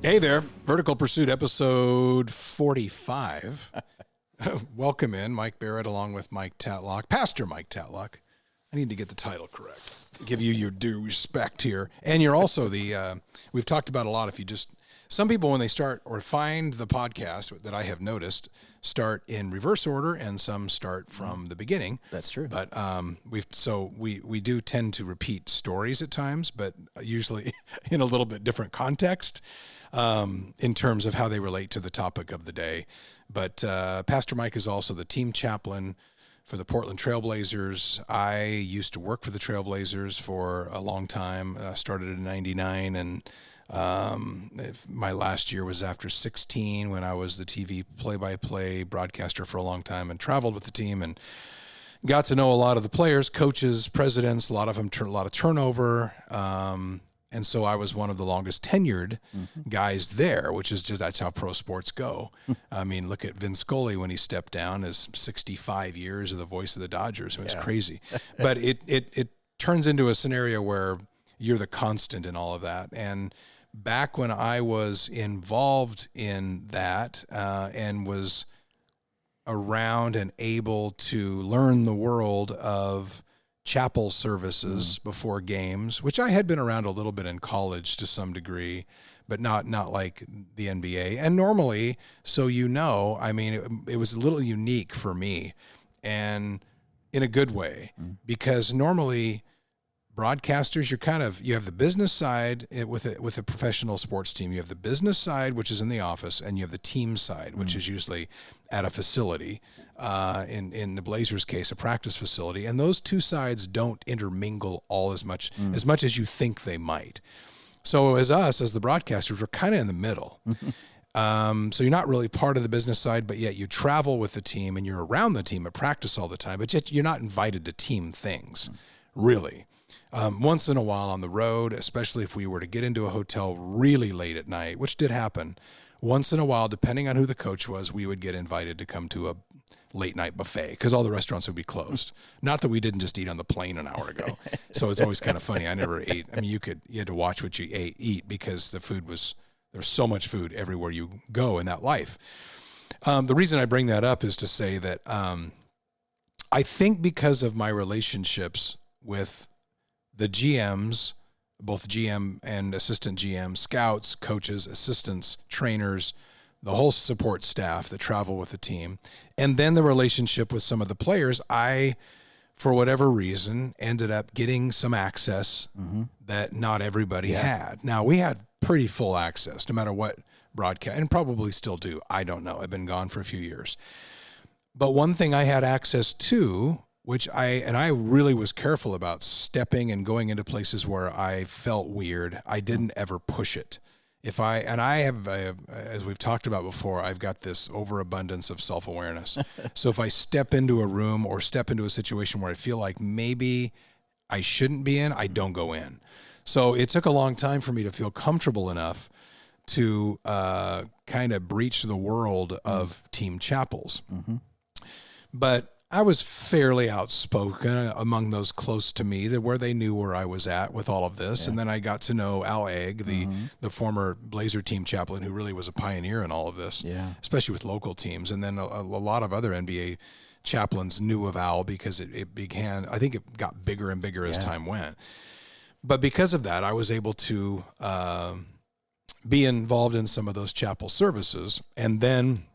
Hey there, Vertical Pursuit episode 45. Welcome in, Mike Barrett along with Mike Tatlock, Pastor Mike Tatlock. I need to get the title correct. Give you your due respect here. And you're also we've talked about a lot, if you just, some people when they start or find the podcast that I have noticed start in reverse order and some start from the beginning. That's true. But we do tend to repeat stories at times, but usually in a little bit different context. In terms of how they relate to the topic of the day. But Pastor Mike is also the team chaplain for the Portland Trailblazers. I used to work for the Trailblazers for a long time. Started in 99, and my last year was after 16 when I was the TV play-by-play broadcaster for a long time and traveled with the team and got to know a lot of the players, coaches, presidents, a lot of them, a lot of turnover. And so I was one of the longest tenured guys there, which is just, that's how pro sports go. I mean, look at Vin Scully when he stepped down as 65 years of the voice of the Dodgers. It was crazy. But it turns into a scenario where you're the constant in all of that. And back when I was involved in that and was around and able to learn the world of chapel services before games, which I had been around a little bit in college to some degree, but not like the NBA. And normally, so I mean, it was a little unique for me, and in a good way, because normally broadcasters, you have the business side with a professional sports team. You have the business side, which is in the office, and you have the team side, which is usually at a facility. In the Blazers' case, a practice facility, and those two sides don't intermingle all as much as you think they might. So as the broadcasters, we're kind of in the middle. So you're not really part of the business side, but yet you travel with the team and you're around the team at practice all the time, but yet you're not invited to team things, really. Once in a while on the road, especially if we were to get into a hotel really late at night, which did happen. Once in a while, depending on who the coach was, we would get invited to come to a late night buffet because all the restaurants would be closed. Not that we didn't just eat on the plane an hour ago. So it's always kind of funny. I never ate. I mean, you had to watch what you eat because there was so much food everywhere you go in that life. The reason I bring that up is to say that I think because of my relationships with the GMs, both GM and assistant GM, scouts, coaches, assistants, trainers, the whole support staff that travel with the team, and then the relationship with some of the players, I, for whatever reason, ended up getting some access that not everybody had. Now, we had pretty full access, no matter what broadcast, and probably still do. I don't know. I've been gone for a few years. But one thing I had access to, which I really was careful about stepping and going into places where I felt weird. I didn't ever push it. I have, as we've talked about before, I've got this overabundance of self-awareness. So if I step into a room or step into a situation where I feel like maybe I shouldn't be in, I don't go in. So it took a long time for me to feel comfortable enough to kind of breach the world of team chapels. But I was fairly outspoken among those close to me, where they knew where I was at with all of this. And then I got to know Al Egg, the former Blazer team chaplain, who really was a pioneer in all of this, especially with local teams. And then a lot of other NBA chaplains knew of Al because it began, I think it got bigger and bigger as time went. But because of that, I was able to be involved in some of those chapel services. And then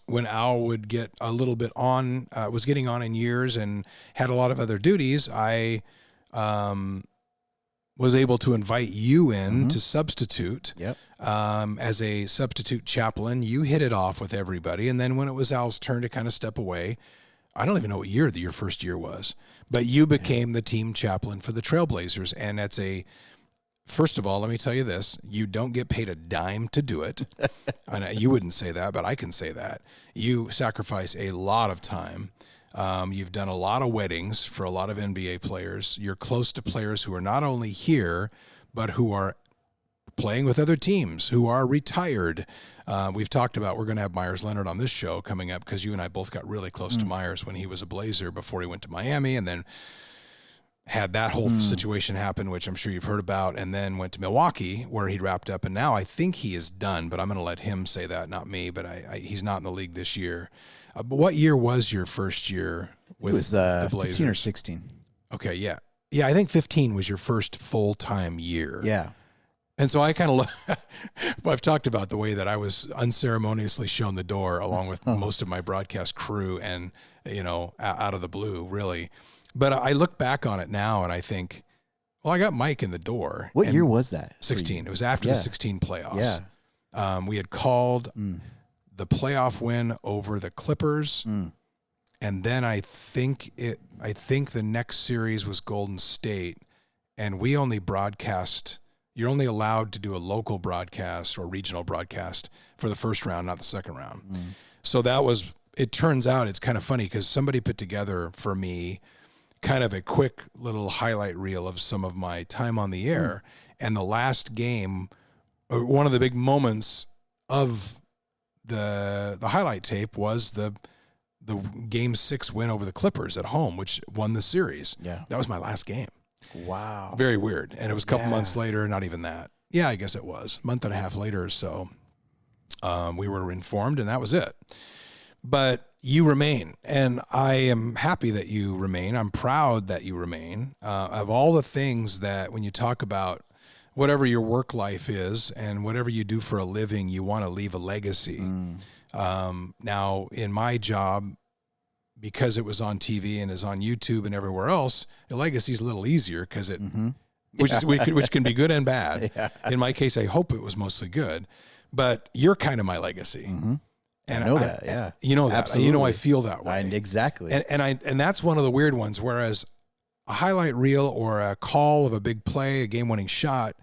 when Al would get a little bit was getting on in years and had a lot of other duties, I was able to invite you in to substitute as a substitute chaplain. You hit it off with everybody. And then when it was Al's turn to kind of step away, I don't even know what year your first year was, but you became the team chaplain for the Trailblazers. And that's first of all, let me tell you this. You don't get paid a dime to do it. You wouldn't say that, but I can say that. You sacrifice a lot of time. You've done a lot of weddings for a lot of NBA players. You're close to players who are not only here, but who are playing with other teams, who are retired. We've talked about, we're going to have Myers Leonard on this show coming up because you and I both got really close to Myers when he was a Blazer before he went to Miami, and then had that whole situation happen, which I'm sure you've heard about, and then went to Milwaukee where he'd wrapped up, and now I think he is done, but I'm going to let him say that, not me, but he's not in the league this year. But what year was your first year with the Blazers? 15 or 16. Okay, yeah. Yeah, I think 15 was your first full-time year. Yeah. And so I kind of I've talked about the way that I was unceremoniously shown the door along with most of my broadcast crew and, out of the blue, really. But I look back on it now and I think, well, I got Mike in the door. What year was that? 16. It was after the 16 playoffs. Yeah. We had called the playoff win over the Clippers. And then I think the next series was Golden State, and we only broadcast. You're only allowed to do a local broadcast or regional broadcast for the first round, not the second round. So it turns out it's kind of funny because somebody put together for me kind of a quick little highlight reel of some of my time on the air. And the last game, or one of the big moments of the highlight tape was the Game 6 win over the Clippers at home, which won the series. Yeah. That was my last game. Wow. Very weird. And it was a couple months later, not even that. Yeah, I guess it was. A month and a half later or so, we were informed, and that was it. But you remain, and I am happy that you remain. I'm proud that you remain. Of all the things that when you talk about whatever your work life is and whatever you do for a living, you want to leave a legacy. Now, in my job, because it was on TV and is on YouTube and everywhere else, the legacy is a little easier because which can be good and bad. Yeah. In my case, I hope it was mostly good, but you're kind of my legacy. And I know that. Yeah, you know that. Absolutely. I feel that way. Exactly. And that's one of the weird ones. Whereas a highlight reel or a call of a big play, a game-winning shot,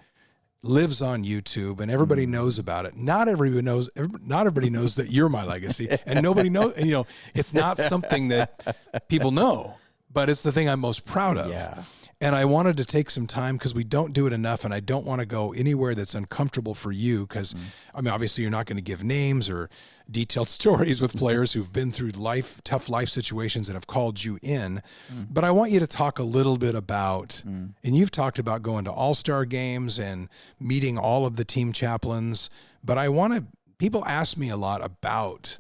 lives on YouTube and everybody knows about it. Not everybody knows that you're my legacy, and nobody knows, it's not something that people know, but it's the thing I'm most proud of. Yeah. And I wanted to take some time because we don't do it enough, and I don't want to go anywhere that's uncomfortable for you because, obviously you're not going to give names or detailed stories with players who've been through tough life situations and have called you in. But I want you to talk a little bit about, and you've talked about going to all-star games and meeting all of the team chaplains, but people ask me a lot about,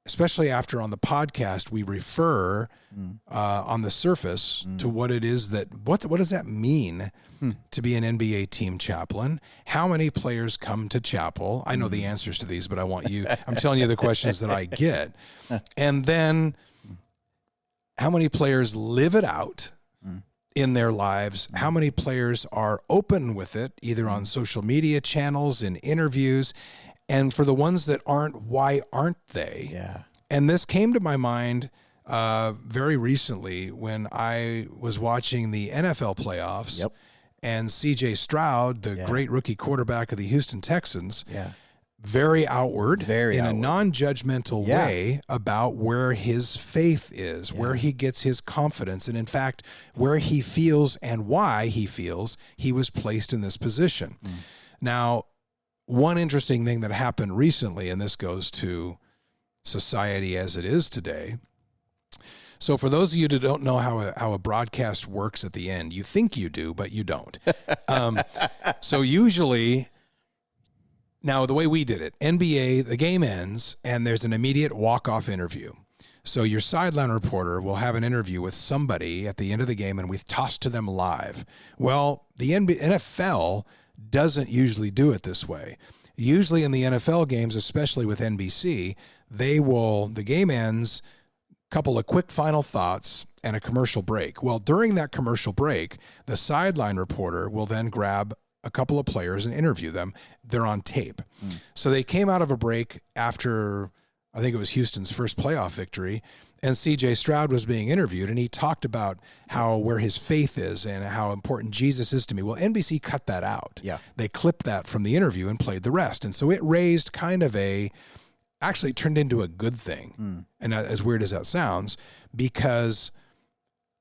especially after on the podcast, we refer on the surface to what it is what does that mean to be an NBA team chaplain? How many players come to chapel? I know the answers to these, but I'm telling you the questions that I get. And then how many players live it out in their lives? How many players are open with it, either on social media channels, in interviews? And for the ones that aren't, why aren't they? Yeah. And this came to my mind very recently when I was watching the NFL playoffs. Yep. And C.J. Stroud, the great rookie quarterback of the Houston Texans, Yeah. very outward in a non-judgmental Yeah. way about where his faith is, where he gets his confidence, and in fact, where he feels and why he feels he was placed in this position. Now, one interesting thing that happened recently, and this goes to society as it is today. So for those of you that don't know how a broadcast works at the end, you think you do, but you don't. So usually, now the way we did it, NBA, the game ends, and there's an immediate walk-off interview. So your sideline reporter will have an interview with somebody at the end of the game, and we toss to them live. Well, the NFL doesn't usually do it this way. Usually in the NFL games, especially with NBC, the game ends, couple of quick final thoughts, and a commercial break. Well, during that commercial break, the sideline reporter will then grab a couple of players and interview them. They're on tape. So they came out of a break after, I think it was Houston's first playoff victory, and C.J. Stroud was being interviewed, and he talked about where his faith is and how important Jesus is to me. Well, NBC cut that out. Yeah. They clipped that from the interview and played the rest. And so it raised actually turned into a good thing. And as weird as that sounds, because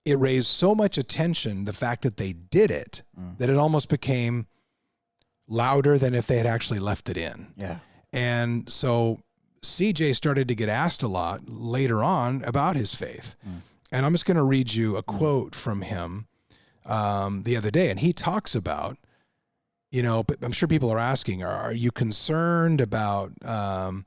it raised so much attention, the fact that they did it, that it almost became louder than if they had actually left it in. Yeah. And so CJ started to get asked a lot later on about his faith. And I'm just going to read you a quote from him the other day, and he talks about, but I'm sure people are asking, are you concerned about, how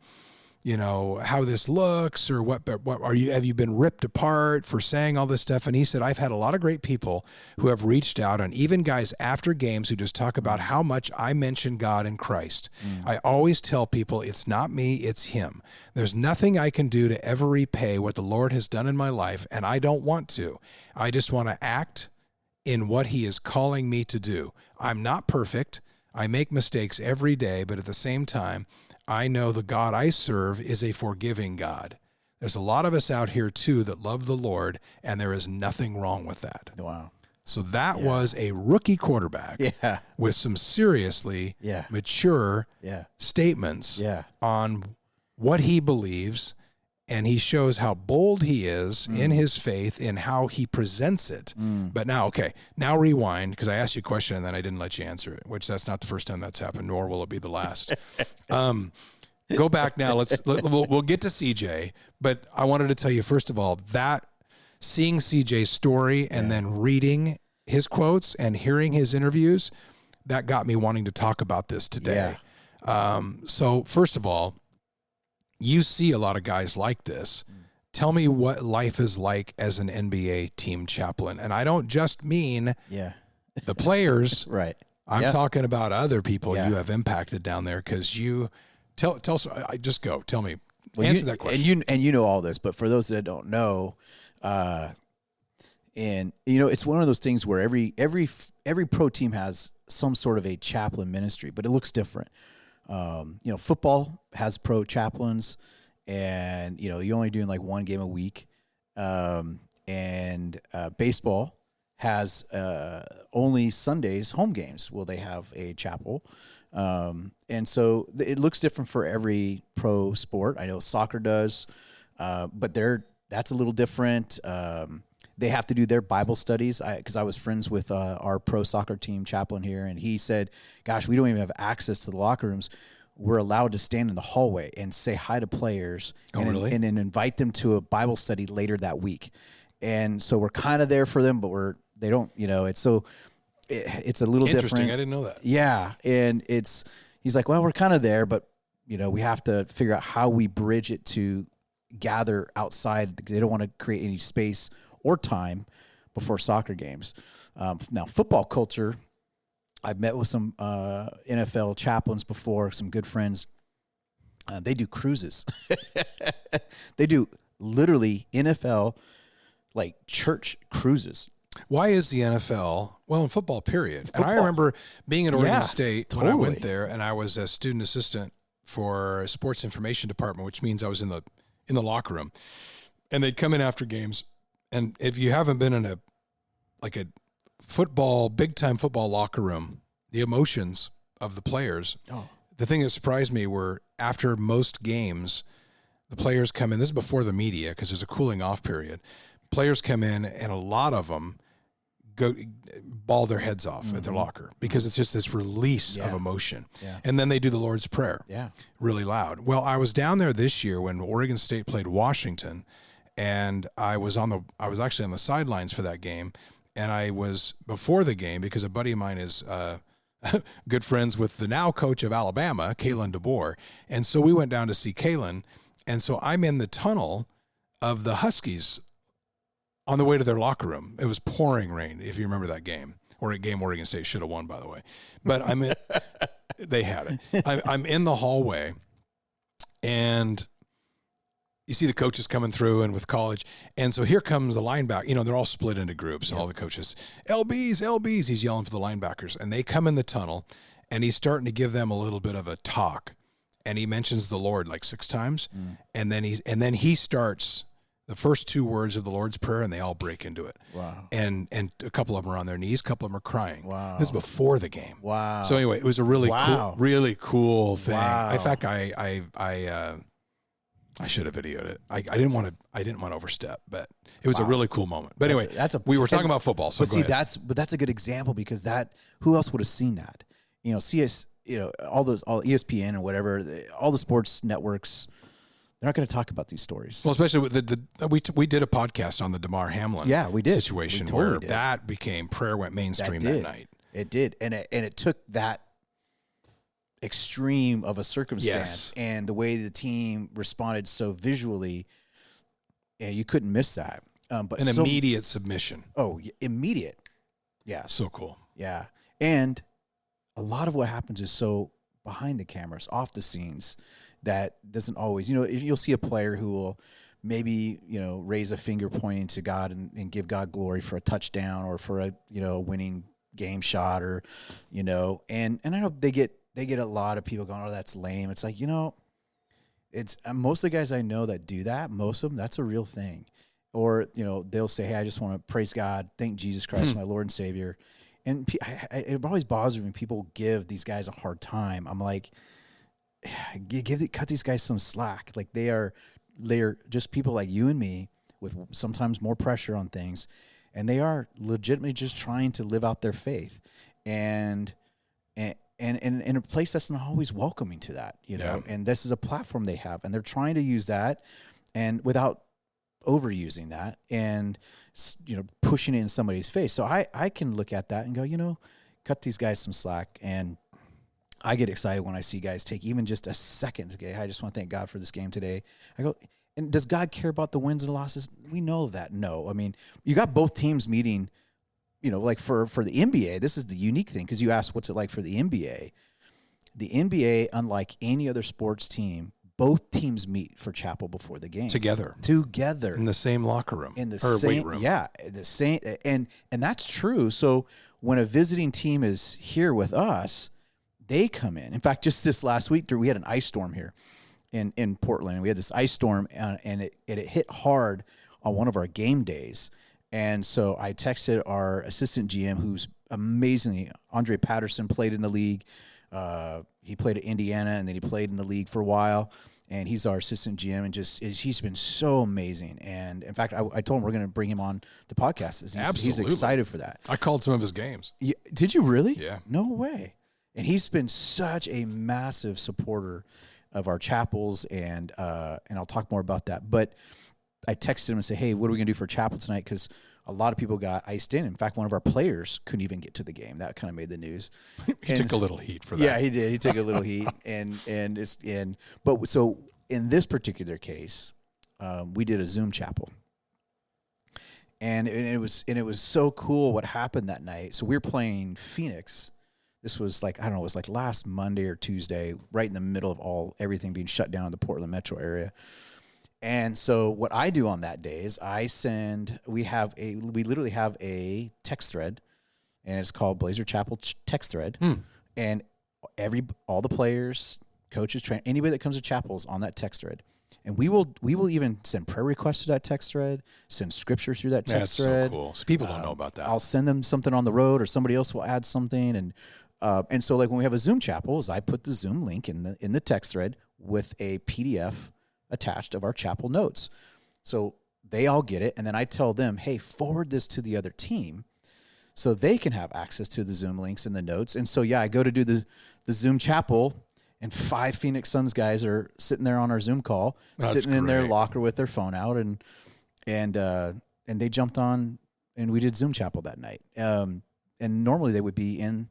this looks, or what have you been ripped apart for saying all this stuff? And he said, I've had a lot of great people who have reached out, and even guys after games who just talk about how much I mention God and Christ. I always tell people it's not me, it's him. There's nothing I can do to ever repay what the Lord has done in my life, and I don't want to. I just want to act in what he is calling me to do. I'm not perfect. I make mistakes every day, but at the same time, I know the God I serve is a forgiving God. There's a lot of us out here too that love the Lord, and there is nothing wrong with that. Wow. So that was a rookie quarterback with some seriously mature statements on what he believes, and he shows how bold he is in his faith, in how he presents it. But now rewind, because I asked you a question and then I didn't let you answer it, which that's not the first time that's happened, nor will it be the last. Go back now. We'll get to CJ, but I wanted to tell you, first of all, that seeing CJ's story and then reading his quotes and hearing his interviews, that got me wanting to talk about this today. So first of all, you see a lot of guys like this. Tell me what life is like as an NBA team chaplain. And I don't just mean the players. Right. I'm talking about other people you have impacted down there, because you tell us, just go. Tell me. Answer that question. And you know all this, but for those that don't know, it's one of those things where every pro team has some sort of a chaplain ministry, but it looks different. Football has pro chaplains, and you're only doing like one game a week. And baseball has only Sundays home games will they have a chapel. And so it looks different for every pro sport. I know soccer does, but that's a little different. They have to do their Bible studies. Because I was friends with our pro soccer team chaplain here, and he said, gosh, we don't even have access to the locker rooms. We're allowed to stand in the hallway and say hi to players and then invite them to a Bible study later that week. And so we're kind of there for them, but they don't, it's so it's a little interesting. different. I didn't know that. Yeah. And he's like, well, we're kind of there, but we have to figure out how we bridge it to gather outside, because they don't want to create any space or time before soccer games. Now, football culture, I've met with some NFL chaplains before, some good friends. They do cruises. They do literally NFL, like church cruises. Why is the NFL, in football period? And I remember being at Oregon State when I went there, and I was a student assistant for a sports information department, which means I was in the locker room. And they'd come in after games. And if you haven't been in a football, big-time football locker room, the emotions of the players, the thing that surprised me were after most games, the players come in. This is before the media, because there's a cooling off period. Players come in, and a lot of them go bawl their heads off at their locker, because it's just this release of emotion. Yeah. And then they do the Lord's Prayer really loud. Well, I was down there this year when Oregon State played Washington, and I was actually on the sidelines for that game, and I was before the game because a buddy of mine is good friends with the now coach of Alabama, Kalen DeBoer, and so we went down to see Kalen, and so I'm in the tunnel of the Huskies on the way to their locker room. It was pouring rain, if you remember that game, or a game Oregon State should have won, by the way. But they had it. I'm in the hallway, and you see the coaches coming through, and with college. And so here comes the linebacker. They're all split into groups, all the coaches. LBs, he's yelling for the linebackers. And they come in the tunnel, and he's starting to give them a little bit of a talk. And he mentions the Lord like 6 times. And then he starts the first 2 words of the Lord's Prayer, and they all break into it. Wow. And a couple of them are on their knees, a couple of them are crying. Wow. This is before the game. Wow. So anyway, it was a really cool thing. Wow. In fact, I should have videoed it. I didn't want to overstep, but it was a really cool moment. But anyway, we were talking about football. So that's a good example, because who else would have seen that? All ESPN or whatever, all the sports networks, they're not going to talk about these stories. Well, especially with we did a podcast on the DeMar Hamlin We did. situation We totally where did. that became prayer went mainstream that night. It did, and it took that extreme of a circumstance and the way the team responded so visually, and you couldn't miss that. But an immediate submission. Oh, immediate. Yeah. So cool. Yeah. And a lot of what happens is so behind the cameras, off the scenes, that doesn't always, you'll see a player who will maybe, raise a finger pointing to God and give God glory for a touchdown or for a, winning game shot or, and I know they get a lot of people going, oh, that's lame. It's like, it's most of the guys I know that do that, most of them, that's a real thing. Or, they'll say, hey, I just want to praise God, thank Jesus Christ, my Lord and Savior. And it always bothers me when people give these guys a hard time. I'm like, cut these guys some slack. Like they're just people like you and me with sometimes more pressure on things. And they are legitimately just trying to live out their faith. And in a place that's not always welcoming to that, and this is a platform they have, and they're trying to use that and without overusing that and, pushing it in somebody's face. So I can look at that and go, cut these guys some slack. And I get excited when I see guys take even just a second to go, I just want to thank God for this game today. I go, and does God care about the wins and losses? We know that. No. I mean, you got both teams meeting, like for the NBA, this is the unique thing, because you asked what's it like for the NBA. The NBA, unlike any other sports team, both teams meet for chapel before the game. Together. In the same locker room. In the same weight room. Yeah. The same. And that's true. So when a visiting team is here with us, they come in. In fact, just this last week, we had an ice storm here in Portland. We had this ice storm, and it hit hard on one of our game days. And so I texted our assistant GM, who's amazingly, Andre Patterson, played in the league. He played at Indiana, and then he played in the league for a while. And he's our assistant GM, and he's been so amazing. And in fact, I told him we're going to bring him on the podcast. He's excited for that. I called some of his games. Yeah, did you really? Yeah. No way. And he's been such a massive supporter of our chapels, and I'll talk more about that. But I texted him and said, hey, what are we going to do for chapel tonight? Because a lot of people got iced in. In fact, one of our players couldn't even get to the game. That kind of made the news. He took a little heat for that. Yeah, he did. He took a little heat. But so in this particular case, we did a Zoom chapel. And it was so cool what happened that night. So we were playing Phoenix. This was like, I don't know, it was like last Monday or Tuesday, right in the middle of everything being shut down in the Portland metro area. And so what I do on that day is we literally have a text thread, and it's called Blazer Chapel text thread. And all the players, coaches, anybody that comes to chapel is on that text thread. And we will even send prayer requests to that text thread, send scripture through that text thread. That's so cool. So people don't know about that. I'll send them something on the road, or somebody else will add something. And so like when we have a Zoom chapel, I put the Zoom link in the text thread with a PDF attached of our chapel notes. So they all get it. And then I tell them, hey, forward this to the other team so they can have access to the Zoom links and the notes. And so, I go to do the Zoom chapel, and 5 Phoenix Suns guys are sitting there on our Zoom call, sitting in their locker with their phone out. And they jumped on, and we did Zoom chapel that night. And normally they would be in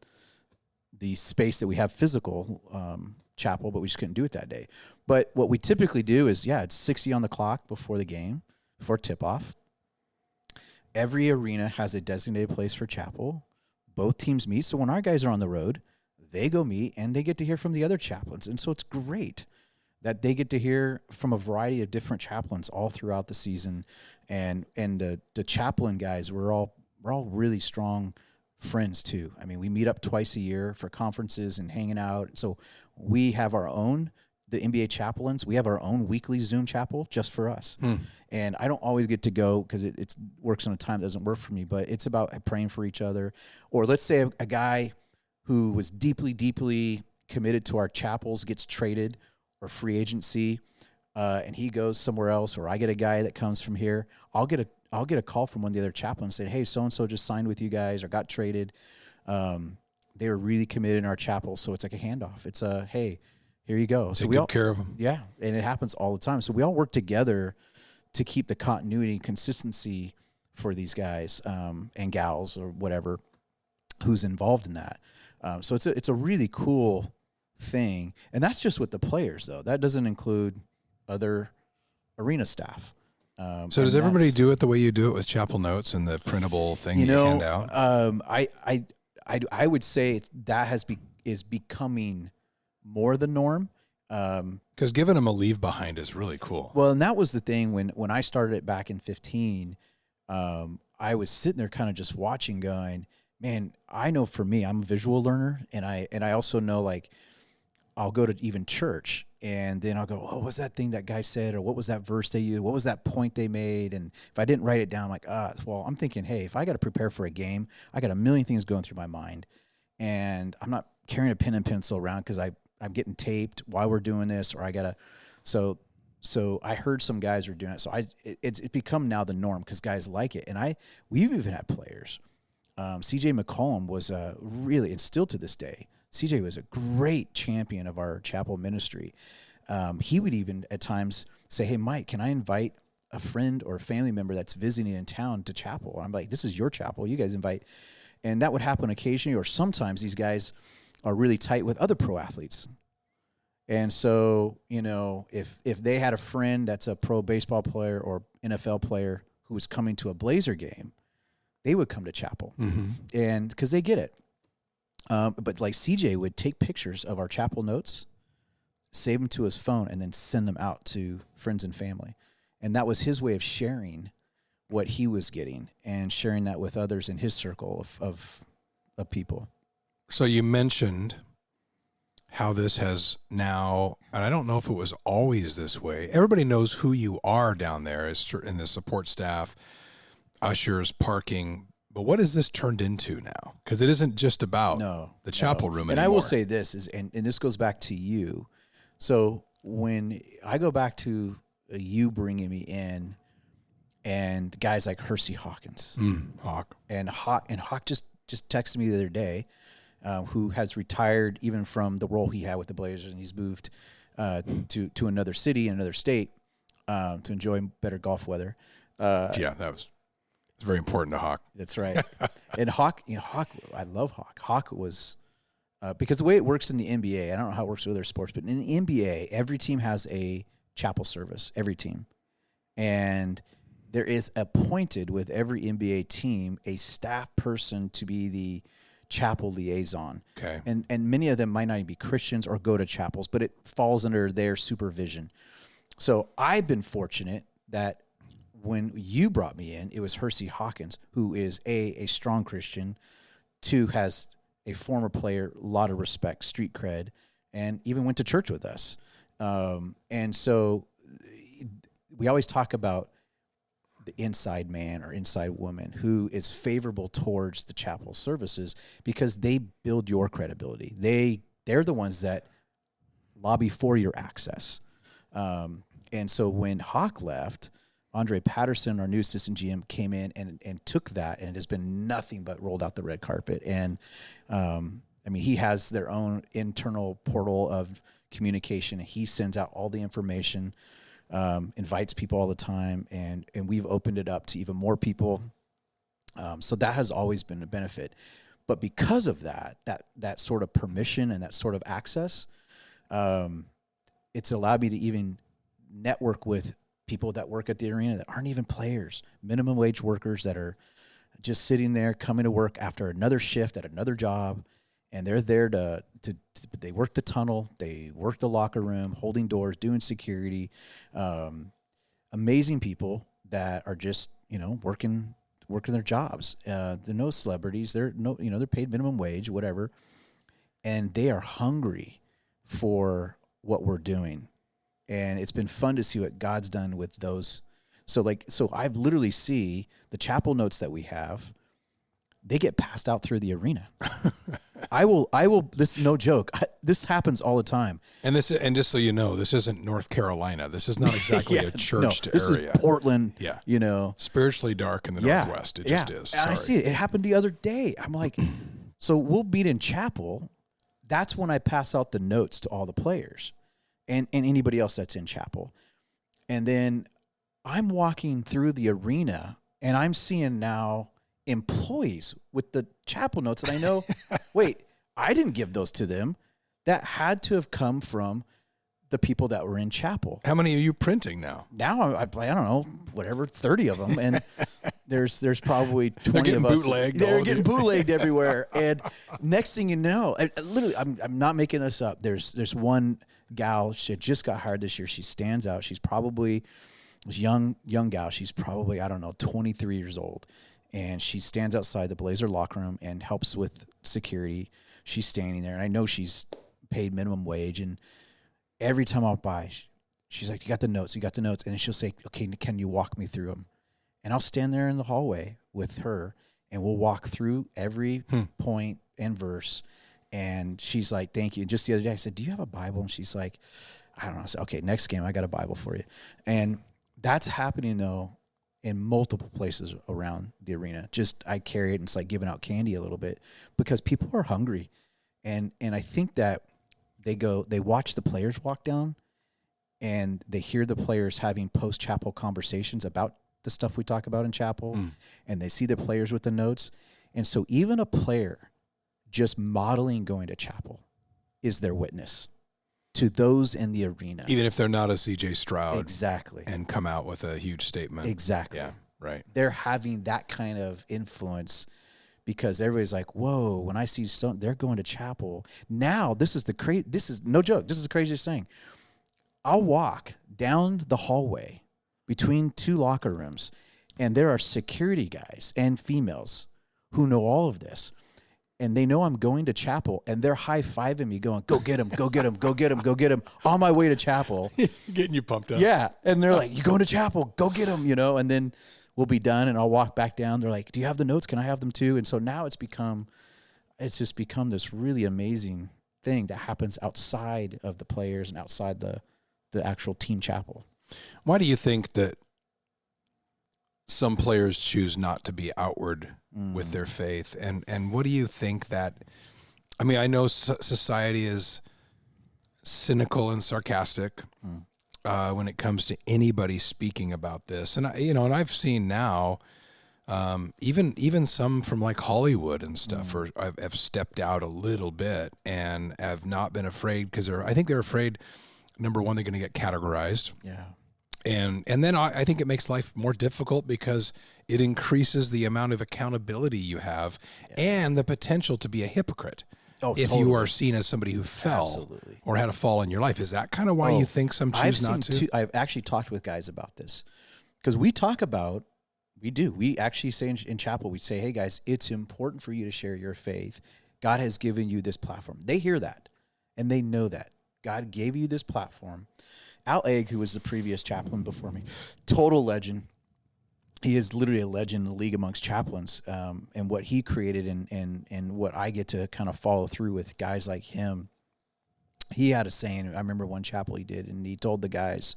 the space that we have physical chapel, but we just couldn't do it that day. But what we typically do is, it's 60 on the clock before the game, before tip-off. Every arena has a designated place for chapel. Both teams meet. So when our guys are on the road, they go meet, and they get to hear from the other chaplains. And so it's great that they get to hear from a variety of different chaplains all throughout the season. And the chaplain guys, we're all really strong friends too. I mean, we meet up twice a year for conferences and hanging out. So we have our own, the NBA chaplains, we have our own weekly Zoom chapel just for us. And I don't always get to go because it works on a time that doesn't work for me, but it's about praying for each other. Or let's say a guy who was deeply, deeply committed to our chapels gets traded or free agency, and he goes somewhere else, or I get a guy that comes from here, I'll get a call from one of the other chaplains saying, hey, so-and-so just signed with you guys or got traded. They were really committed in our chapel. So it's like a handoff. It's hey, here you go. Take good care of them. Yeah, and it happens all the time. So we all work together to keep the continuity and consistency for these guys and gals or whatever who's involved in that. So it's a really cool thing, and that's just with the players though. That doesn't include other arena staff. So does everybody do it the way you do it with Chapel Notes and the printable thing you hand out? I would say that is becoming more the norm. Because giving them a leave behind is really cool. Well, and that was the thing when I started it back in 2015. I was sitting there kind of just watching, going, man, I know for me, I'm a visual learner, and I also know, like, I'll go to even church, and then I'll go, oh, what was that thing that guy said, or what was that verse they used, what was that point they made? And if I didn't write it down, I'm like, well, I'm thinking, hey, if I got to prepare for a game, I got a million things going through my mind, and I'm not carrying a pen and pencil around because I'm getting taped while we're doing this, or I gotta. So I heard some guys were doing it, so it's become now the norm because guys like it, and we've even had players. CJ McCollum was really, and still to this day, CJ was a great champion of our chapel ministry. He would even at times say, hey, Mike, can I invite a friend or a family member that's visiting in town to chapel? And I'm like, this is your chapel. You guys invite. And that would happen occasionally, or sometimes these guys are really tight with other pro athletes. And so, if they had a friend that's a pro baseball player or NFL player who was coming to a Blazer game, they would come to chapel. Mm-hmm. And because they get it. But like CJ would take pictures of our chapel notes, save them to his phone, and then send them out to friends and family. And that was his way of sharing what he was getting and sharing that with others in his circle of people. So you mentioned how this has now, and I don't know if it was always this way. Everybody knows who you are down there as in the support staff, ushers, parking. But what has this turned into now? Because it isn't just about the chapel room anymore. And I will say this, and this goes back to you. So when I go back to you bringing me in and guys like Hersey Hawkins. Hawk. And Hawk just texted me the other day, who has retired even from the role he had with the Blazers, and he's moved to another city, another state, to enjoy better golf weather. It's very important to Hawk. That's right. And Hawk, I love Hawk. Hawk was, because the way it works in the NBA, I don't know how it works with other sports, but in the NBA, every team has a chapel service, every team. And there is appointed with every NBA team a staff person to be the chapel liaison. Okay. And many of them might not even be Christians or go to chapels, but it falls under their supervision. So I've been fortunate that when you brought me in, it was Hersey Hawkins, who is a strong Christian, two, has a former player, a lot of respect, street cred, and even went to church with us. And so we always talk about the inside man or inside woman who is favorable towards the chapel services because they build your credibility. They're the ones that lobby for your access. And so when Hawk left, Andre Patterson, our new assistant GM, came in and took that, and it has been nothing but rolled out the red carpet. And he has their own internal portal of communication. He sends out all the information, invites people all the time, and we've opened it up to even more people. So that has always been a benefit. But because of that sort of permission and that sort of access, it's allowed me to even network with people that work at the arena that aren't even players, minimum wage workers that are just sitting there coming to work after another shift at another job, and they're there to they work the tunnel, they work the locker room, holding doors, doing security. Amazing people that are just working their jobs. They're no celebrities. They're paid minimum wage, whatever, and they are hungry for what we're doing. And it's been fun to see what God's done with those. So I've literally see the chapel notes that we have, they get passed out through the arena. I will, this is no joke. This happens all the time. And just so you know, this isn't North Carolina. This is not exactly a churched this area. This is Portland. Yeah. Spiritually dark in the Northwest. It just is. And I see it. It happened the other day. I'm like, so we'll meet in chapel. that's when I pass out the notes to all the players and anybody else that's in chapel. And then I'm walking through the arena and I'm seeing now employees with the chapel notes that I know, wait, I didn't give those to them. That had to have come from the people that were in chapel. How many are you printing now? Now I don't know, whatever, 30 of them, and there's probably 20 of us. They're getting bootlegged everywhere. And next thing you know, literally, I'm not making this up. There's one gal, she just got hired this year. She stands out. She's probably this young gal. She's probably, I don't know, 23 years old, and she stands outside the Blazer locker room and helps with security. She's standing there, and I know she's paid minimum wage, and every time I'll by, she's like, you got the notes. And she'll say, okay, can you walk me through them? And I'll stand there in the hallway with her, and we'll walk through every point and verse. And she's like, thank you. And just the other day, I said, do you have a Bible? And she's like, I don't know. I said, okay, next game, I got a Bible for you. And that's happening, though, in multiple places around the arena. Just I carry it, and it's like giving out candy a little bit because people are hungry. And I think that they watch the players walk down, and they hear the players having post-chapel conversations about the stuff we talk about in chapel, and they see the players with the notes. And so even a player just modeling going to chapel is their witness to those in the arena. Even if they're not a C.J. Stroud. Exactly. And come out with a huge statement. Exactly. Yeah, right. They're having that kind of influence because everybody's like, whoa, when I see they're going to chapel. Now, this is no joke. This is the craziest thing. I'll walk down the hallway between two locker rooms, and there are security guys and females who know all of this. And they know I'm going to chapel, and they're high-fiving me going, go get him, go get him, go get him, go get him, on my way to chapel. Getting you pumped up. Yeah. And they're like, you going to chapel, go get him, and then we'll be done, and I'll walk back down. They're like, do you have the notes? Can I have them too? And so now it's just become this really amazing thing that happens outside of the players and outside the actual team chapel. Why do you think that some players choose not to be outward with their faith? And what do you think that, I mean, I know society is cynical and sarcastic when it comes to anybody speaking about this. And and I've seen now, even some from like Hollywood and stuff have stepped out a little bit and have not been afraid because I think they're afraid, number one, they're going to get categorized. Yeah. And then I think it makes life more difficult because it increases the amount of accountability you have and the potential to be a hypocrite. If you are seen as somebody who fell or had a fall in your life. Is that kind of why you think some choose not to? I've actually talked with guys about this because we actually say in chapel, we say, hey guys, it's important for you to share your faith. God has given you this platform. They hear that and they know that God gave you this platform. Al Egg, who was the previous chaplain before me, total legend. He is literally a legend in the league amongst chaplains, and what he created and what I get to kind of follow through with guys like him. He had a saying, I remember one chapel he did, and he told the guys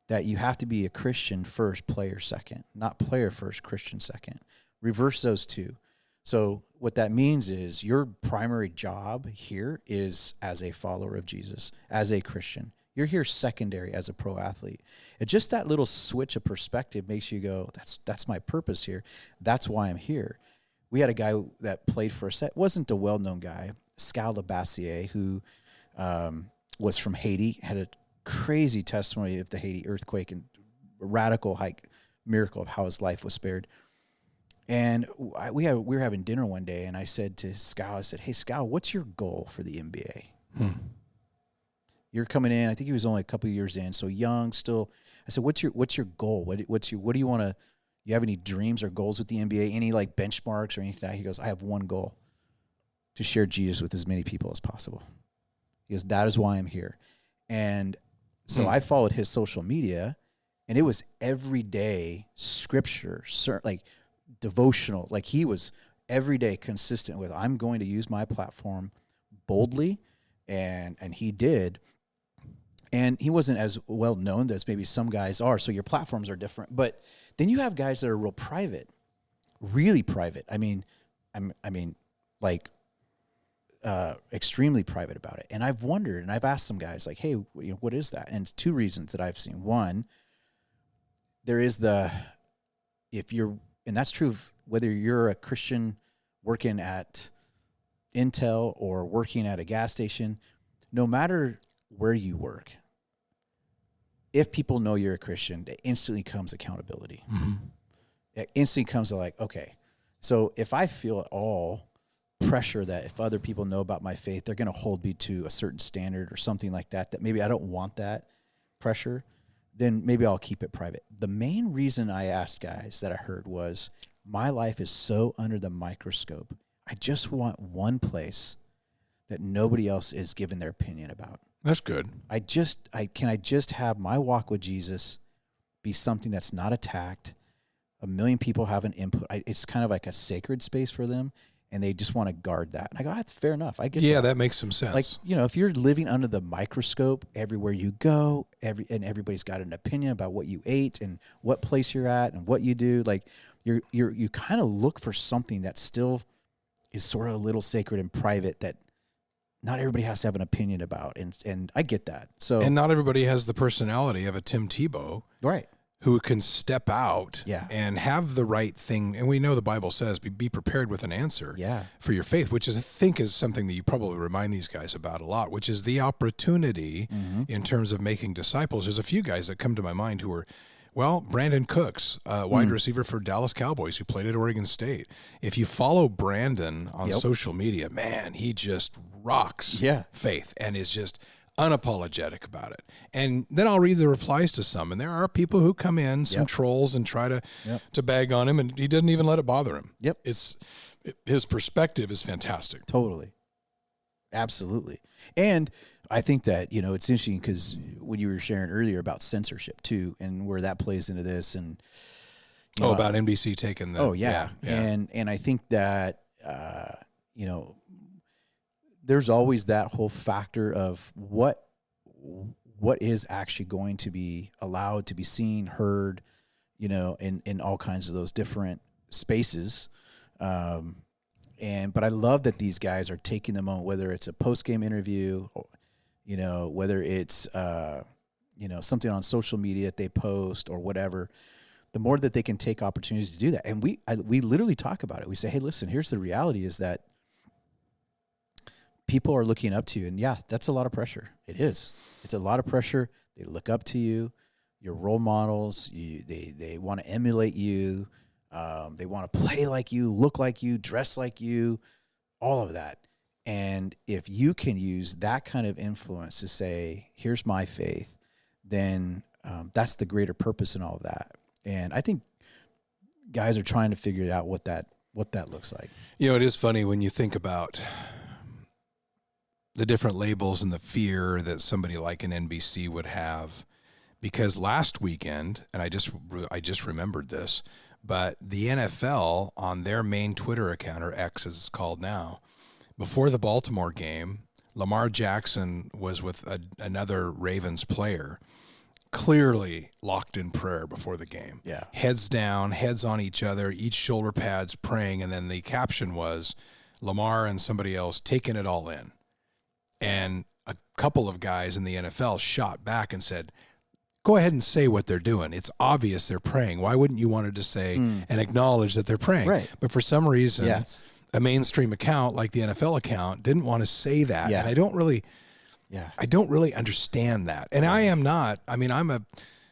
that you have to be a Christian first, player second, not player first, Christian second. Reverse those two. So what that means is your primary job here is as a follower of Jesus, as a Christian. You're here secondary as a pro athlete. And just that little switch of perspective makes you go, that's my purpose here. That's why I'm here. We had a guy that played for us, wasn't a well-known guy, Scal Labassiere, who was from Haiti, had a crazy testimony of the Haiti earthquake and a radical miracle of how his life was spared. And we were having dinner one day, and I said to Scal, hey, Scal, what's your goal for the NBA? You're coming in. I think he was only a couple of years in, so young still. I said, "What's your goal? What do you want to? You have any dreams or goals with the NBA? Any like benchmarks or anything?" Like that? He goes, "I have one goal: to share Jesus with as many people as possible." He goes, "That is why I'm here." And so I followed his social media, and it was everyday scripture, like devotional. Like he was every day consistent with, "I'm going to use my platform boldly," and he did. And he wasn't as well known as maybe some guys are, so your platforms are different. But then you have guys that are real private, really private. I mean, like extremely private about it. And I've wondered, and I've asked some guys like, hey, what is that? And two reasons that I've seen. One, there is and that's true whether you're a Christian working at Intel or working at a gas station, no matter where you work, if people know you're a Christian, it instantly comes accountability. Mm-hmm. It instantly comes to like, okay, so if I feel at all pressure that if other people know about my faith, they're going to hold me to a certain standard or something like that, that maybe I don't want that pressure, then maybe I'll keep it private. The main reason I asked guys that I heard was, my life is so under the microscope. I just want one place that nobody else is giving their opinion about. That's good. Can I just have my walk with Jesus be something that's not attacked? A million people have an input. It's kind of like a sacred space for them, and they just want to guard that. And I go, that's fair enough. I get that makes some sense. Like, if you're living under the microscope everywhere you go, and everybody's got an opinion about what you ate and what place you're at and what you do, like you kind of look for something that still is sort of a little sacred and private that not everybody has to have an opinion about, and I get that. So, and not everybody has the personality of a Tim Tebow, right? Who can step out and have the right thing. And we know the Bible says, be prepared with an answer for your faith, which I think is something that you probably remind these guys about a lot, which is the opportunity in terms of making disciples. There's a few guys that come to my mind who are, Brandon Cooks, wide receiver for Dallas Cowboys, who played at Oregon State. If you follow Brandon on social media, man, he just rocks faith and is just unapologetic about it. And then I'll read the replies to some, and there are people who come in, some trolls, and try to bag on him, and he doesn't even let it bother him. His perspective is fantastic. Totally. Absolutely. And I think that, it's interesting because when you were sharing earlier about censorship too, and where that plays into this, and about NBC taking the and I think that there's always that whole factor of what is actually going to be allowed to be seen, heard, in all kinds of those different spaces. But I love that these guys are taking the moment, whether it's a post-game interview, or, whether it's, something on social media that they post or whatever, the more that they can take opportunities to do that. And we literally talk about it. We say, hey, listen, here's the reality is that people are looking up to you. And that's a lot of pressure. It is. It's a lot of pressure. They look up to you, your role models. They want to emulate you. They want to play like you, look like you, dress like you, all of that. And if you can use that kind of influence to say, here's my faith, then that's the greater purpose in all of that. And I think guys are trying to figure out what that looks like. It is funny when you think about the different labels and the fear that somebody like an NBC would have, because last weekend, and I just remembered this, but the NFL on their main Twitter account, or X as it's called now, before the Baltimore game, Lamar Jackson was with another Ravens player, clearly locked in prayer before the game. Yeah. Heads down, heads on each other, each shoulder pads praying, and then the caption was Lamar and somebody else taking it all in. And a couple of guys in the NFL shot back and said, go ahead and say what they're doing. It's obvious they're praying. Why wouldn't you want to just say and acknowledge that they're praying? Right. But for some reason, a mainstream account like the NFL account didn't want to say that. Yeah. And I don't really understand that. And I'm a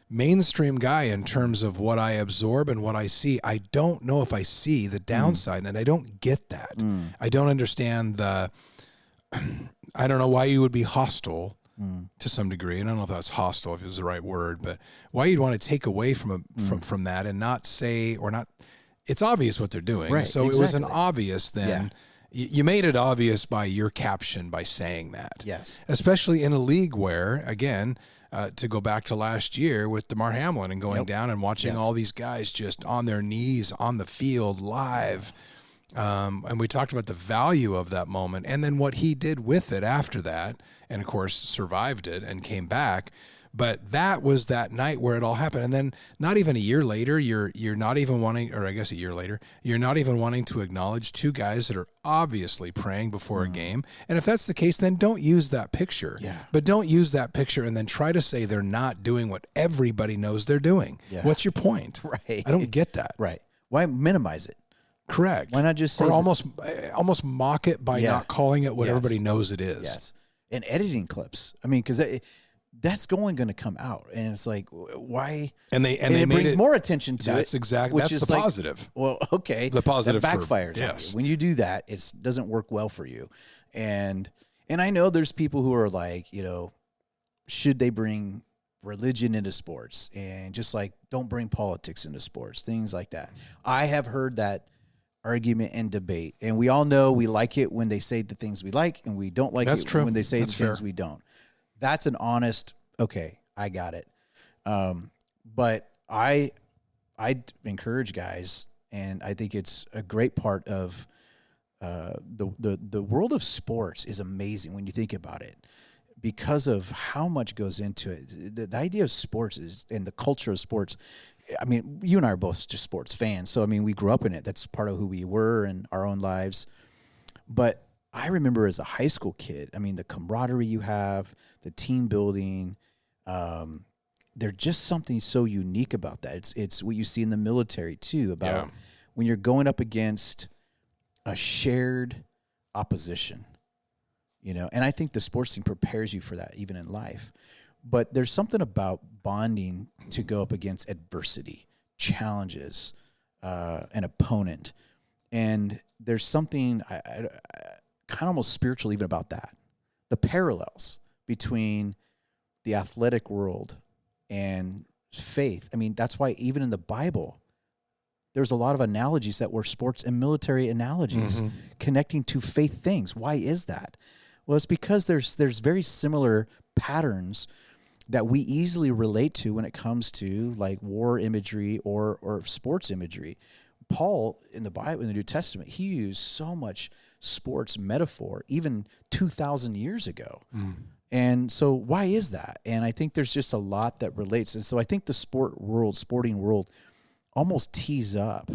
mainstream guy in terms of what I absorb and what I see. I don't know if I see the downside, and I don't get that. I don't understand I don't know why you would be hostile to some degree, and I don't know if that's hostile, if it was the right word, but why you'd want to take away from that and not say, or not, it's obvious what they're doing. Right, so exactly. It was an obvious then. Yeah. You made it obvious by your caption, by saying that. Yes. Especially in a league where, again, to go back to last year with DeMar Hamlin and going down and watching all these guys just on their knees on the field live. And we talked about the value of that moment and then what he did with it after that, and of course survived it and came back. But that was that night where it all happened. And then not even a year later, you're not even wanting, or I guess a year later, you're not even wanting to acknowledge two guys that are obviously praying before a game. And if that's the case, then don't use that picture. Yeah. But don't use that picture and then try to say they're not doing what everybody knows they're doing. Yeah. What's your point? Right. I don't get that. Right. Why minimize it? Correct. Why not just say or almost mock it by not calling it what everybody knows it is. Yes. And editing clips. I mean, because that's going to come out, and it's like, why? And they it made brings it more attention to that's it. Exactly. That's the like, positive. Well, okay. The positive that backfires. yes. When you do that, it doesn't work well for you. And I know there's people who are like, should they bring religion into sports, and just like don't bring politics into sports, things like that. I have heard that argument and debate, and we all know we like it when they say the things we like, and we don't like it when they say the things we don't. That's an honest, okay, I got it. But I encourage guys, and I think it's a great part of the world of sports is amazing when you think about it, because of how much goes into it. The idea of sports and the culture of sports. I mean, you and I are both just sports fans. So, I mean, we grew up in it. That's part of who we were in our own lives. But I remember as a high school kid, I mean, the camaraderie you have, the team building, there's just something so unique about that. It's what you see in the military, too, about when you're going up against a shared opposition, and I think the sports team prepares you for that, even in life. But there's something about bonding to go up against adversity, challenges, an opponent. And there's something I kind of almost spiritual even about that. The parallels between the athletic world and faith. I mean, that's why even in the Bible, there's a lot of analogies that were sports and military analogies connecting to faith things. Why is that? Well, it's because there's very similar patterns that we easily relate to when it comes to like war imagery or sports imagery. Paul in the Bible, in the New Testament, he used so much sports metaphor even 2,000 years ago. And so why is that? And I think there's just a lot that relates. And so I think the sporting world almost tees up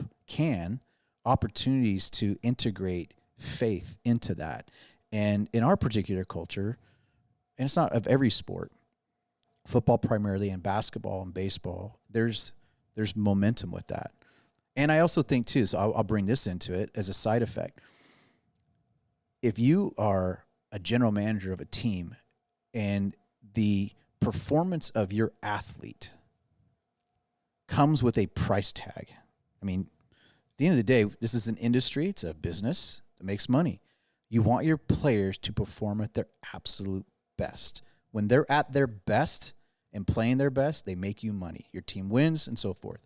opportunities to integrate faith into that. And in our particular culture, and it's not of every sport, football primarily, and basketball and baseball, there's momentum with that. And I also think, too, so I'll bring this into it as a side effect. If you are a general manager of a team and the performance of your athlete comes with a price tag, I mean, at the end of the day, this is an industry, it's a business that makes money. You want your players to perform at their absolute best. When they're at their best and playing their best, they make you money. Your team wins and so forth.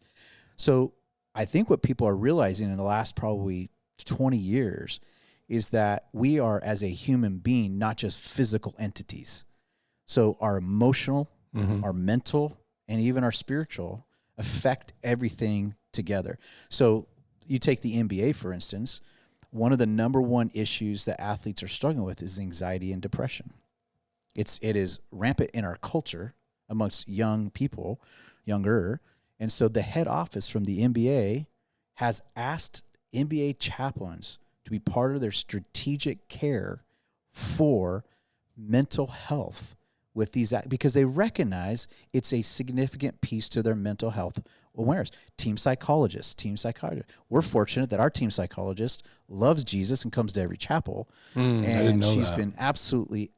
So I think what people are realizing in the last probably 20 years is that we are, as a human being, not just physical entities. So our emotional, our mental, and even our spiritual affect everything together. So you take the NBA, for instance. One of the number one issues that athletes are struggling with is anxiety and depression. It is rampant in our culture amongst young people, younger. And so the head office from the NBA has asked NBA chaplains to be part of their strategic care for mental health with these, because they recognize it's a significant piece to their mental health awareness. Team psychologists. We're fortunate that our team psychologist loves Jesus and comes to every chapel. And I didn't know she's that. been absolutely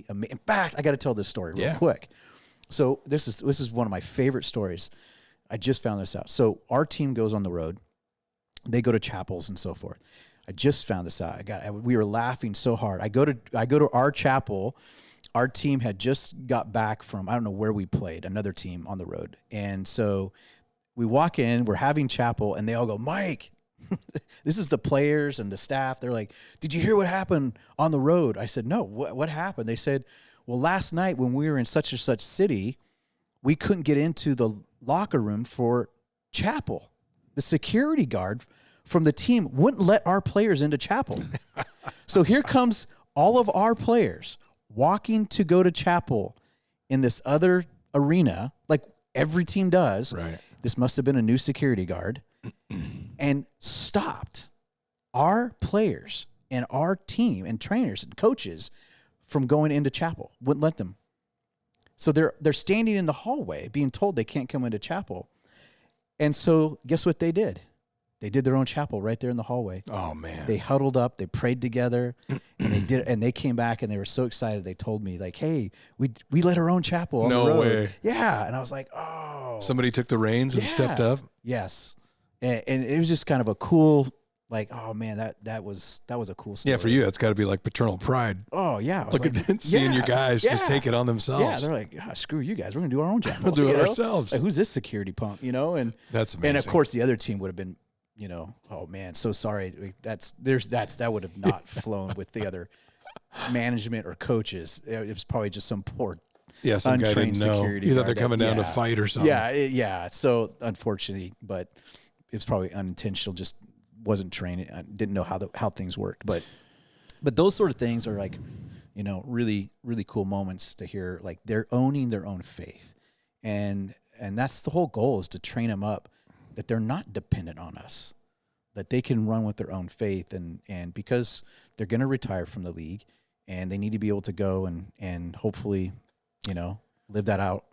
amazing. In fact, I got to tell this story real quick. So this is one of my favorite stories. I just found this out. So our team goes on the road. They go to chapels and so forth. I just found this out. We were laughing so hard. I go to our chapel. Our team had just got back from, I don't know where we played, another team on the road. And so we walk in, we're having chapel, and they all go, Mike, this is the players and the staff. They're like, did you hear what happened on the road? I said, no, what happened? They said, well, last night when we were in such and such city, we couldn't get into the locker room for chapel. The security guard from the team wouldn't let our players into chapel. So here comes all of our players walking to go to chapel in this other arena, like every team does. Right. This must have been a new security guard, and stopped our players and our team and trainers and coaches from going into chapel. Wouldn't let them. So they're standing in the hallway being told they can't come into chapel. And so guess what they did? They did their own chapel right there in the hallway. Oh man. They huddled up, they prayed together, and they came back and they were so excited. They told me like, "Hey, we led our own chapel on the road." Way. Yeah, and I was like, "Oh." Somebody took the reins and stepped up. Yes. And it was just kind of a cool, like, oh man, that was a cool story. Yeah, for you, that's got to be like paternal pride. Oh yeah, Look at seeing your guys just take it on themselves. Yeah, they're like, screw you guys, we're gonna do our own chapel. We'll do it ourselves. Like, who's this security punk? And that's amazing. And of course, the other team would have been, oh man, so sorry. That would have not flown with the other management or coaches. It was probably just some poor. Yeah, some guy didn't know. You thought they're coming down to fight or something. Yeah. So unfortunately, but it was probably unintentional. Just wasn't trained. I didn't know how things worked. But those sort of things are like, really, really cool moments to hear. Like they're owning their own faith, and that's the whole goal, is to train them up that they're not dependent on us, that they can run with their own faith, and because they're going to retire from the league, and they need to be able to go and hopefully, live that out.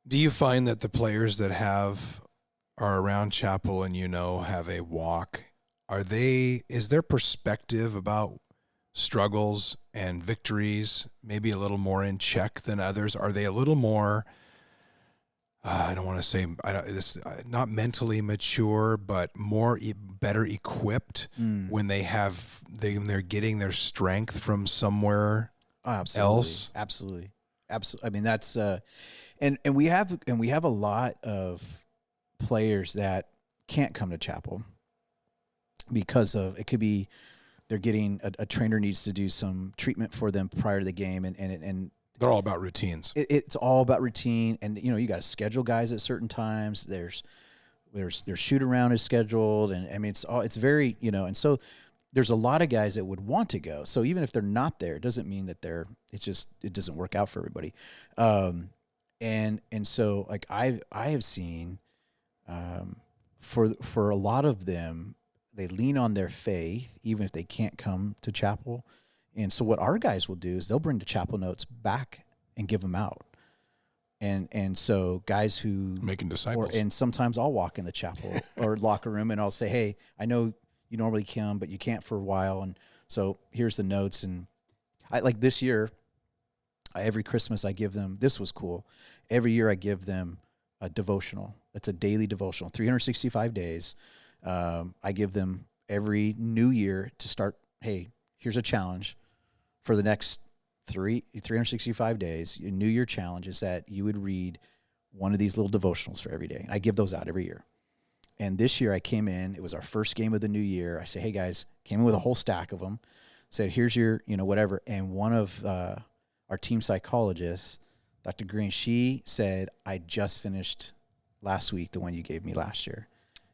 Do you find that the players that are around chapel and have a walk, is their perspective about struggles and victories maybe a little more in check than others? Are they a little more, I don't want to say, not mentally mature, but better equipped when they're getting their strength from somewhere else? Absolutely. I mean, that's and we have a lot of players that can't come to chapel because of, it could be they're getting a trainer needs to do some treatment for them prior to the game, and they're all about routines. It's all about routine, and you got to schedule guys at certain times. There's shoot around is scheduled, and I mean it's very and so there's a lot of guys that would want to go. So even if they're not there, it doesn't mean that it doesn't work out for everybody. And so like I have seen for a lot of them, they lean on their faith even if they can't come to chapel. And so what our guys will do is they'll bring the chapel notes back and give them out. And so guys who making disciples, and sometimes I'll walk in the chapel or locker room and I'll say, "Hey, I know you normally come, but you can't for a while, and so here's the notes." And I like this year, every Christmas I give them. This was cool. Every year I give them a devotional. It's a daily devotional, 365 days. I give them every new year to start. Hey, here's a challenge for the next 365 days. Your New Year challenge is that you would read one of these little devotionals for every day. And I give those out every year. And this year I came in, it was our first game of the new year. I said, "Hey guys," came in with a whole stack of them, said, "Here's your, whatever." And one of our team psychologists, Dr. Green, she said, "I just finished last week the one you gave me last year."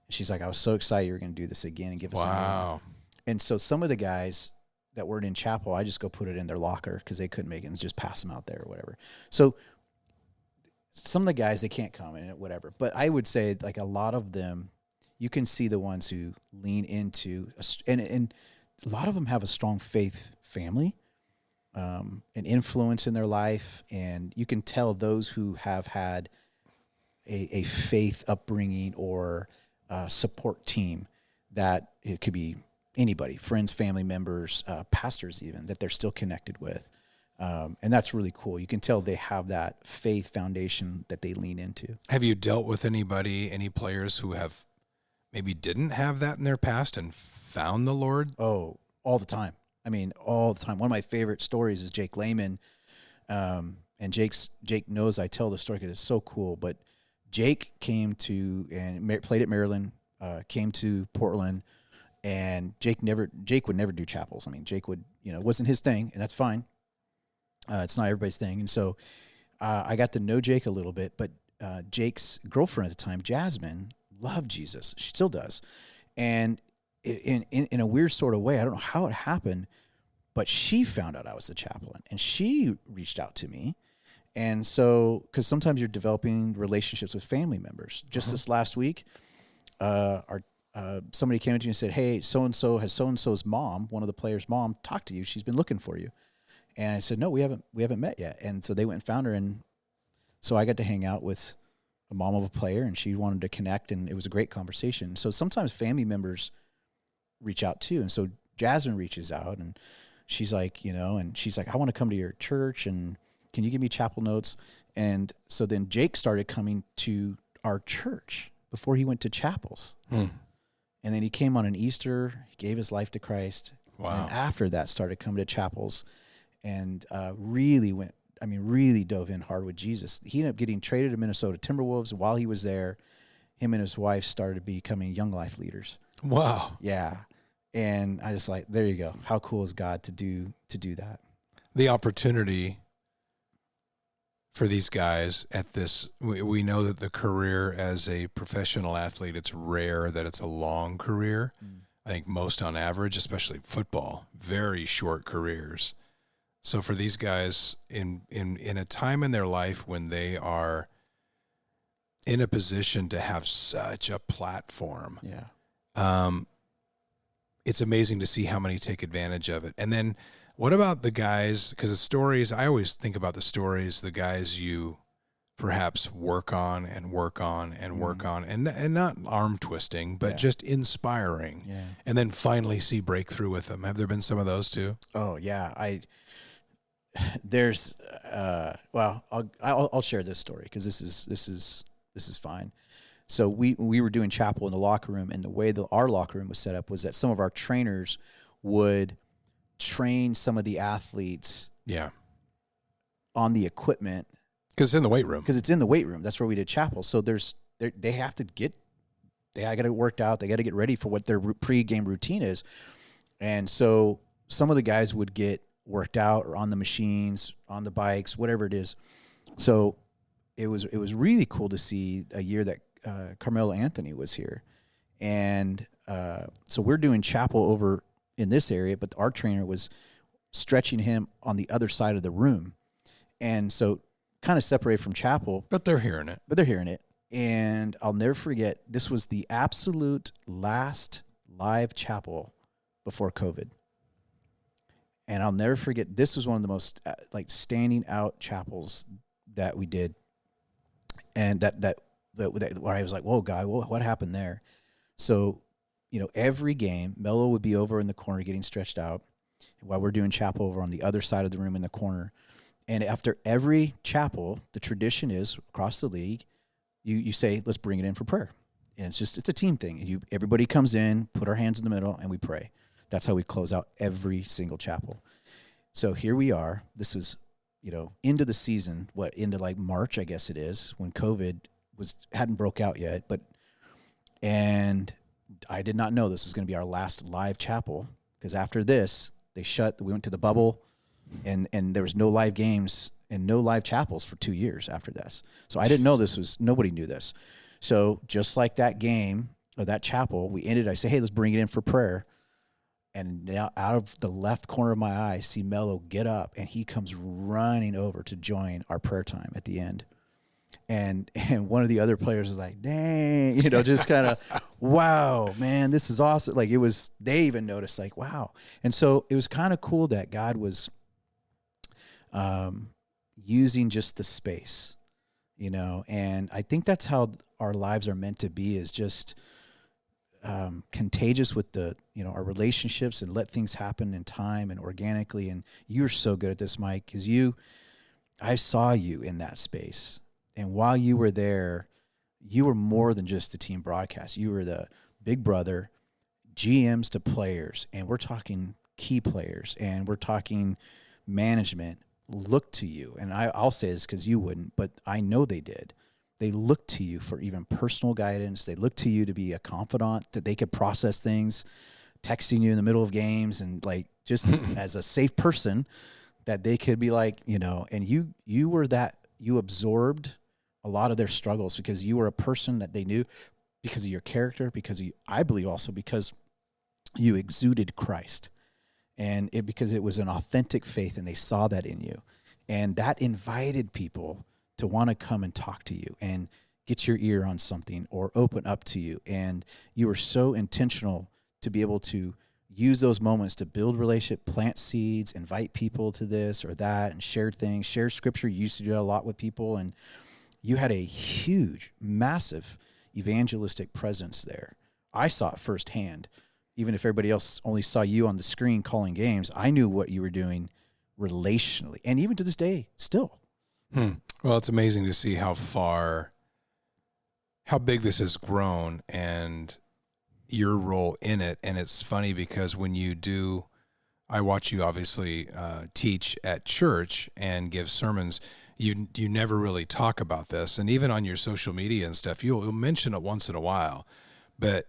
And she's like, "I was so excited you were going to do this again and give us wow." And so some of the guys that weren't in chapel, I just go put it in their locker because they couldn't make it and just pass them out there or whatever. So some of the guys, they can't come in, whatever. But I would say like a lot of them, you can see the ones who lean into, and a lot of them have a strong faith family, an influence in their life. And you can tell those who have had a faith upbringing or support team, that it could be anybody, friends, family members, pastors even, that they're still connected with. And that's really cool. You can tell they have that faith foundation that they lean into. Have you dealt with any players who have maybe didn't have that in their past and found the Lord? Oh, all the time. I mean, all the time. One of my favorite stories is Jake Lehman. And Jake knows I tell the story because it's so cool. But Jake came to and played at Maryland, came to Portland, and Jake would never do chapels. I mean, Jake would, it wasn't his thing, and that's fine. It's not everybody's thing. And so I got to know Jake a little bit, but Jake's girlfriend at the time, Jasmine, loved Jesus. She still does. And in a weird sort of way, I don't know how it happened, but she found out I was the chaplain, and she reached out to me. And so, because sometimes you're developing relationships with family members. Just this last week, somebody came to me and said, "Hey, so and so's mom, one of the players' mom, talked to you. She's been looking for you." And I said, "No, we haven't met yet." And so they went and found her, and so I got to hang out with a mom of a player, and she wanted to connect, and it was a great conversation. So sometimes family members reach out too, and so Jasmine reaches out, and she's like, and she's like, "I want to come to your church, and can you give me chapel notes?" And so then Jake started coming to our church before he went to chapels. And then he came on an Easter, he gave his life to Christ. Wow. And after that started coming to chapels and really dove in hard with Jesus. He ended up getting traded to Minnesota Timberwolves. While he was there, him and his wife started becoming Young Life leaders. Wow. Yeah. And I just there you go. How cool is God to do that? The opportunity for these guys at this, we know that the career as a professional athlete, it's rare that it's a long career. I think most on average, especially football, very short careers. So for these guys in a time in their life when they are in a position to have such a platform, it's amazing to see how many take advantage of it. And then what about the guys, because the stories, I always think about the stories, the guys you perhaps work on and work on and work on, and not arm twisting, but just inspiring, and then finally see breakthrough with them. Have there been some of those too? Oh yeah, I'll share this story because this is fine. So we were doing chapel in the locker room, and the way our locker room was set up was that some of our trainers would train some of the athletes on the equipment. Because it's in the weight room. Because it's in the weight room. That's where we did chapel. So they have to get it worked out. They got to get ready for what their pre-game routine is. And so some of the guys would get worked out or on the machines, on the bikes, whatever it is. So it was really cool to see a year that Carmelo Anthony was here. And so we're doing chapel over in this area, but our trainer was stretching him on the other side of the room. And so kind of separated from chapel. But they're hearing it. And I'll never forget, this was the absolute last live chapel before COVID. And I'll never forget, this was one of the most standing out chapels that we did. And that where I was like, whoa, God, what happened there? So, every game, Melo would be over in the corner getting stretched out while we're doing chapel over on the other side of the room in the corner. And after every chapel, the tradition is across the league, you say, let's bring it in for prayer. And it's a team thing. Everybody comes in, put our hands in the middle, and we pray. That's how we close out every single chapel. So here we are. This was, into the season, into March, I guess it is, when COVID hadn't broke out yet. And I did not know this was going to be our last live chapel, because after this, we went to the bubble, and there was no live games and no live chapels for 2 years after this. So I didn't know nobody knew this. So just like that game or that chapel, I say, hey, let's bring it in for prayer. And now out of the left corner of my eye, I see Melo get up, and he comes running over to join our prayer time at the end. And one of the other players was like, dang, just kind of, wow, man, this is awesome. They even noticed, wow. And so it was kind of cool that God was using just the space, and I think that's how our lives are meant to be, is just contagious with our relationships, and let things happen in time and organically. And you're so good at this, Mike, because I saw you in that space. And while you were there, you were more than just the team broadcast. You were the big brother, GMs to players, and we're talking key players, and we're talking management look to you. And I'll say this because you wouldn't, but I know they did. They looked to you for even personal guidance. They looked to you to be a confidant, that they could process things, texting you in the middle of games, and just as a safe person that they could be and you were that. You absorbed a lot of their struggles because you were a person that they knew, because of your character, I believe also because you exuded Christ, and because it was an authentic faith, and they saw that in you. And that invited people to want to come and talk to you and get your ear on something or open up to you. And you were so intentional to be able to use those moments to build relationship, plant seeds, invite people to this or that, and share things, share scripture. You used to do that a lot with people. And you had a huge, massive evangelistic presence there. I saw it firsthand. Even if everybody else only saw you on the screen calling games, I knew what you were doing relationally. And even to this day, still. Well, it's amazing to see how big this has grown and your role in it. And it's funny because when you do, I watch you obviously teach at church and give sermons. You never really talk about this. And even on your social media and stuff, you'll mention it once in a while, but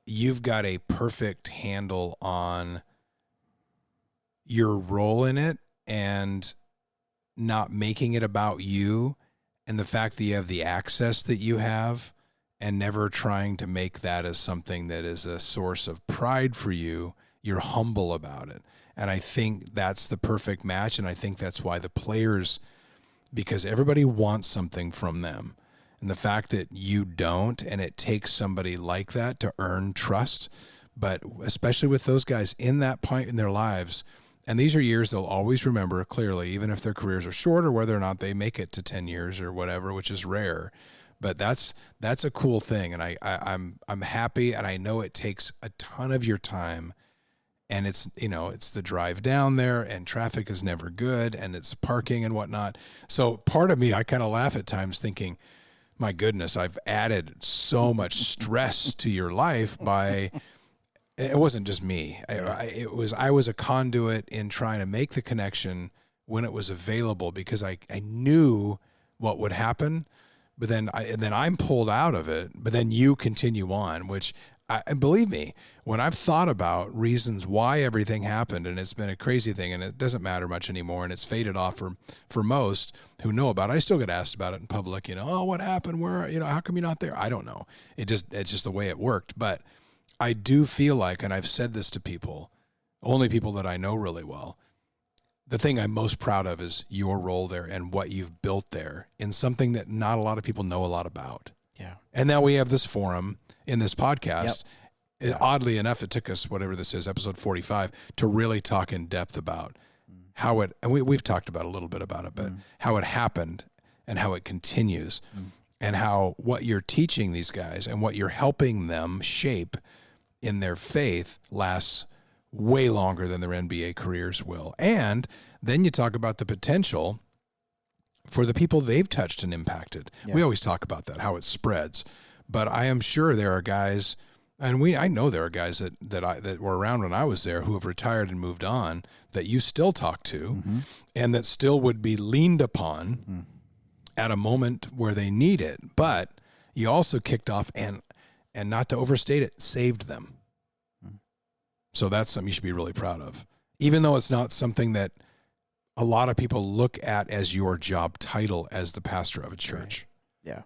you've got a perfect handle on your role in it and not making it about you, and the fact that you have the access that you have and never trying to make that as something that is a source of pride for you. You're humble about it. And I think that's the perfect match. And I think that's why the players, because everybody wants something from them. And the fact that you don't, and it takes somebody like that to earn trust, but especially with those guys in that point in their lives, and these are years they'll always remember clearly, even if their careers are short or whether or not they make it to 10 years or whatever, which is rare. But that's a cool thing. And I'm happy, and I know it takes a ton of your time, and it's the drive down there, and traffic is never good, and it's parking and whatnot. So part of me, I kind of laugh at times thinking, my goodness, I've added so much stress to your life by, it wasn't just me. I was a conduit in trying to make the connection when it was available, because I knew what would happen, but then I'm pulled out of it, but then you continue on, which and believe me, when I've thought about reasons why everything happened, and it's been a crazy thing, and it doesn't matter much anymore, and it's faded off for most who know about it. I still get asked about it in public, oh, what happened? Where, how come you're not there? I don't know. It's just the way it worked. But I do feel like, and I've said this to people, only people that I know really well, the thing I'm most proud of is your role there and what you've built there in something that not a lot of people know a lot about. Yeah. And now we have this forum in this podcast. Yep. Yeah. Oddly enough, it took us, whatever this is, episode 45, to really talk in depth about how it, and we've talked about a little bit about it, but how it happened and how it continues and how what you're teaching these guys and what you're helping them shape in their faith lasts way longer than their NBA careers will. And then you talk about the potential for the people they've touched and impacted. Yeah. We always talk about that, how it spreads. But I am sure there are guys, and I know there are guys that were around when I was there who have retired and moved on that you still talk to and that still would be leaned upon at a moment where they need it. But you also kicked off and not to overstate it, saved them. So that's something you should be really proud of, even though it's not something that a lot of people look at as your job title as the pastor of a church. Right. Yeah.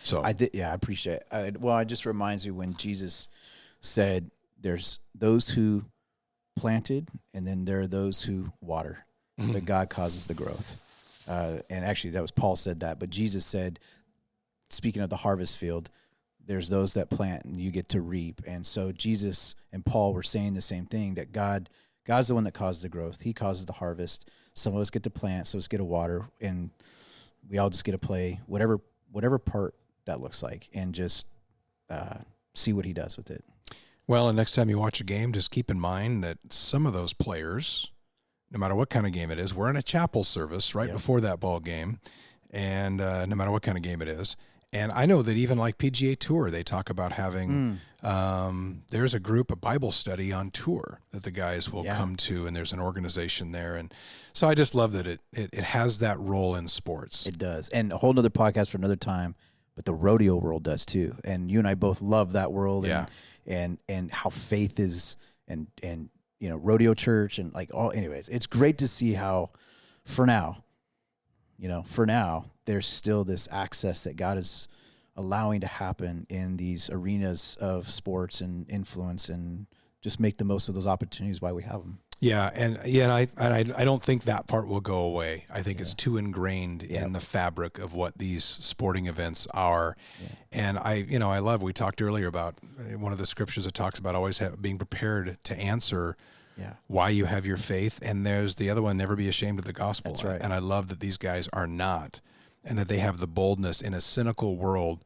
So I appreciate it. It just reminds me when Jesus said there's those who planted and then there are those who water, but God causes the growth. And actually that was Paul said that, but Jesus said, speaking of the harvest field, there's those that plant and you get to reap. And so Jesus and Paul were saying the same thing, that God's the one that causes the growth. He causes the harvest. Some of us get to plant, some of us get to water, and we all just get to play whatever part that looks like, and just see what he does with it. Well, and next time you watch a game, just keep in mind that some of those players, no matter what kind of game it is, we're in a chapel service right before that ball game, and no matter what kind of game it is. And I know that even like PGA Tour, they talk about having, there's a Bible study on tour that the guys will come to, and there's an organization there. And so I just love that it has that role in sports. It does. And a whole nother podcast for another time, but the rodeo world does too. And you and I both love that world and how faith is and rodeo church and anyways, it's great to see how for now, there's still this access that God is allowing to happen in these arenas of sports and influence, and just make the most of those opportunities while we have them. Yeah, and I don't think that part will go away. I think it's too ingrained in the fabric of what these sporting events are. Yeah. And I love. We talked earlier about one of the scriptures that talks about always being prepared to answer why you have your faith. And there's the other one: never be ashamed of the gospel. That's right. And I love that these guys are not, and that they have the boldness in a cynical world.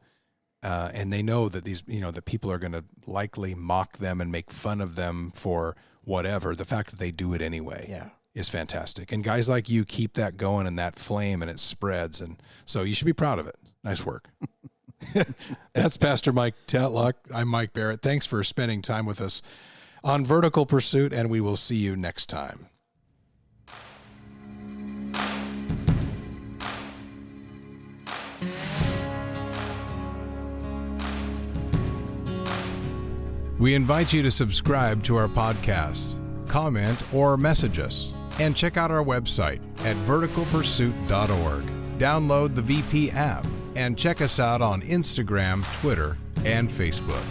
And they know that that people are going to likely mock them and make fun of them for whatever. The fact that they do it anyway is fantastic. And guys like you keep that going and that flame, and it spreads. And so you should be proud of it. Nice work. That's Pastor Mike Tatlock. I'm Mike Barrett. Thanks for spending time with us on Vertical Pursuit, and we will see you next time. We invite you to subscribe to our podcast, comment, or message us, and check out our website at verticalpursuit.org. Download the VP app and check us out on Instagram, Twitter, and Facebook.